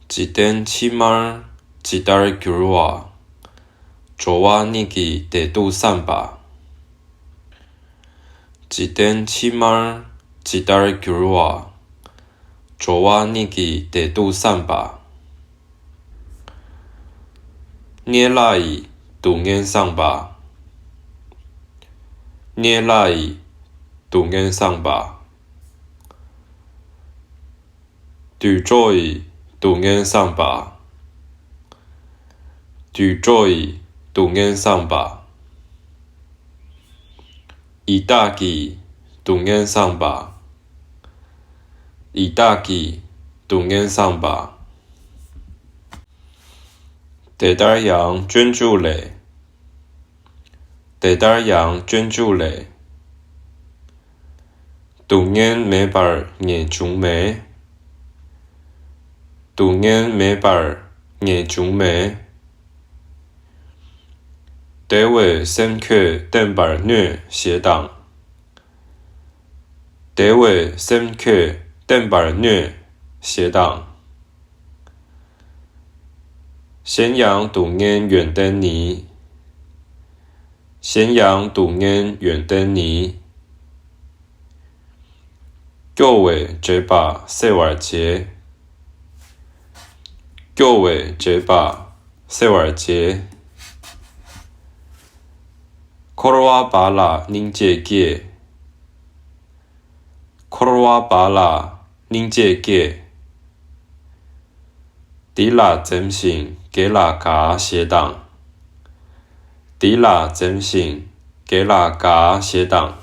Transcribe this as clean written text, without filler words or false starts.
지된 치말 지달 규르와 조와 니기 대두 삼바 지된 치말 지달 규르와 조와 니기 대두 삼바捏拉伊동엔 상바捏拉伊동엔 상바 뒤조이 동엔 상바 뒤조이 동엔 상바 이다기 동엔 상바 이다기 동엔 상바 대달양捐助嘞대달양捐助嘞동엔 매발 예중매 동엔 매발 예중매 대외 샘케 덴발 뇌协党대외 샘케 덴발 뇌协党咸阳동엔远登尼咸阳동엔远登尼교회 제바 세월节교회 제바 세월节코로와 바라 닝제게 코로와 바라 닝제게迪拉真信给拉嘎协党迪拉真信给拉嘎协党